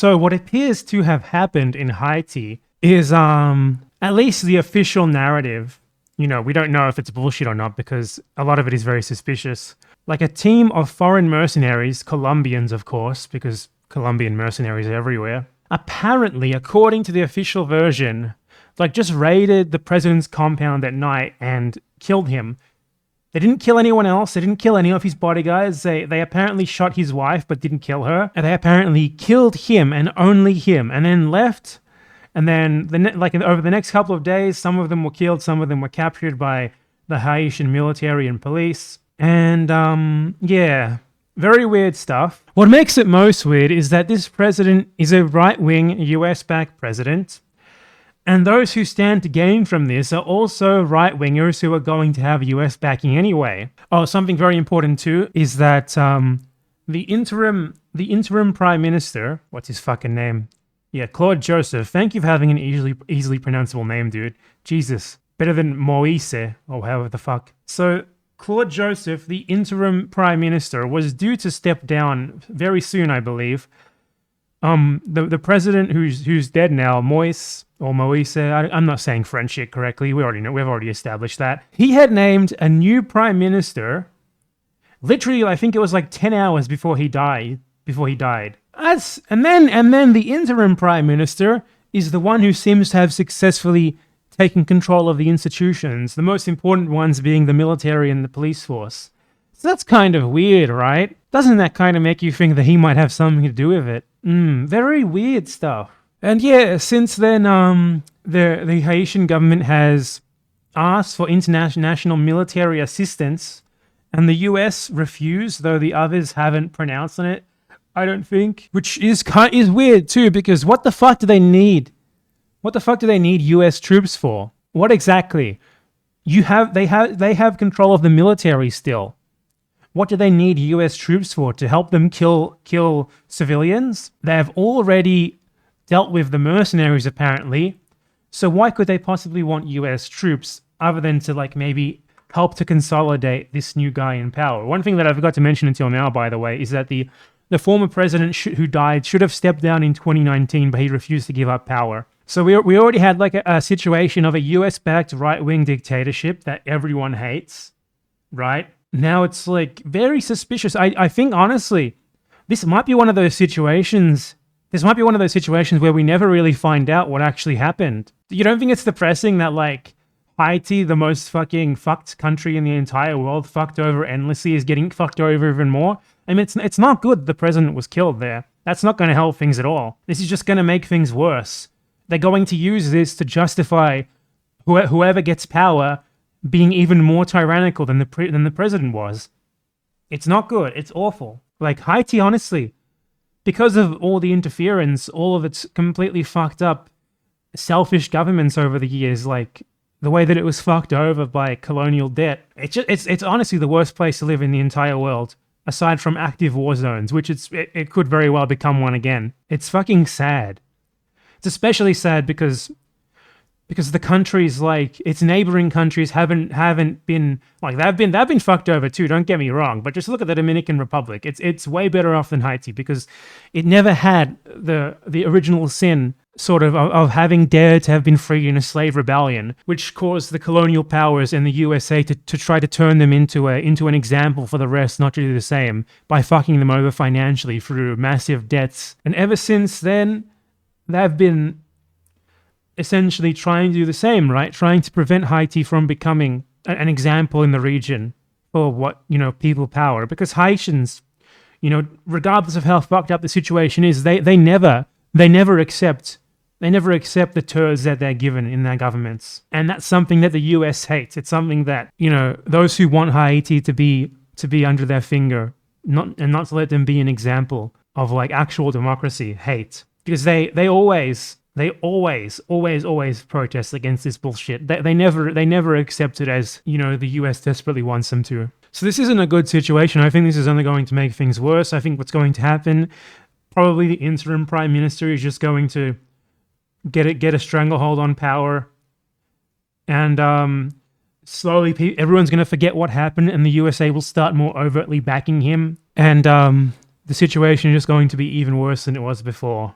So what appears to have happened in Haiti is at least the official narrative. You know, we don't know if it's bullshit or not because a lot of it is very suspicious. Like a team of foreign mercenaries, Colombians of course, because Colombian mercenaries are everywhere, apparently, according to the official version, like just raided the president's compound at night and killed him. They didn't kill anyone else. They didn't kill any of his bodyguards. They apparently shot his wife but didn't kill her. And they apparently killed him and only him and then left. And then over the next couple of days, some of them were killed, some of them were captured by the Haitian military and police. And yeah, very weird stuff. What makes it most weird is that this president is a right-wing US-backed president. And those who stand to gain from this are also right-wingers who are going to have US backing anyway. Oh, something very important too is that the interim prime minister, what's his fucking name? Yeah, Claude Joseph. Thank you for having an easily pronounceable name, dude. Jesus, better than Moise or however the fuck. So Claude Joseph, the interim prime minister, was due to step down very soon, I believe. The president who's dead now, Moise, I'm not saying French shit correctly. We've already established that. He had named a new prime minister. Literally, I think it was like 10 hours before he died. And then the interim prime minister is the one who seems to have successfully taken control of the institutions, the most important ones being the military and the police force. So that's kind of weird, right? Doesn't that kind of make you think that he might have something to do with it? Very weird stuff. And yeah, since then, the Haitian government has asked for international military assistance, and the US refused, though the others haven't pronounced on it, I don't think. Which is weird too, because what the fuck do they need? What the fuck do they need US troops for? What exactly? They have control of the military still. What do they need US troops for? To help them kill civilians? They have already dealt with the mercenaries, apparently. So why could they possibly want US troops other than to like maybe help to consolidate this new guy in power? One thing that I forgot to mention until now, by the way, is that the former president who died should have stepped down in 2019, but he refused to give up power. So we already had like a situation of a US-backed right-wing dictatorship that everyone hates, right? Now it's like very suspicious. I think honestly, this might be one of those situations. This might be one of those situations where we never really find out what actually happened. You don't think it's depressing that like Haiti, the most fucking fucked country in the entire world, fucked over endlessly, is getting fucked over even more? I mean, it's not good the president was killed there. That's not going to help things at all. This is just going to make things worse. They're going to use this to justify whoever gets power being even more tyrannical than the president was. It's not good. It's awful. Like Haiti, honestly, because of all the interference, all of its completely fucked up, selfish governments over the years, like the way that it was fucked over by colonial debt. It's honestly the worst place to live in the entire world, aside from active war zones, which it could very well become one again. It's fucking sad. It's especially sad because the countries, like its neighboring countries, haven't been like they've been fucked over too. Don't get me wrong, but just look at the Dominican Republic. It's way better off than Haiti because it never had the original sin sort of having dared to have been free in a slave rebellion, which caused the colonial powers and the USA to try to turn them into an example for the rest not to do the same by fucking them over financially through massive debts. And ever since then, they've been essentially trying to do the same, right? Trying to prevent Haiti from becoming an example in the region for what, people power. Because Haitians, regardless of how fucked up the situation is, they never accept the terms that they're given in their governments. And that's something that the US hates. It's something that, those who want Haiti to be under their finger, not to let them be an example of like actual democracy, hate. Because they always protest against this bullshit. They never accept it as, the US desperately wants them to. So this isn't a good situation. I think this is only going to make things worse. I think what's going to happen, probably the interim prime minister is just going to get a stranglehold on power, and slowly everyone's going to forget what happened, and the USA will start more overtly backing him, and the situation is just going to be even worse than it was before.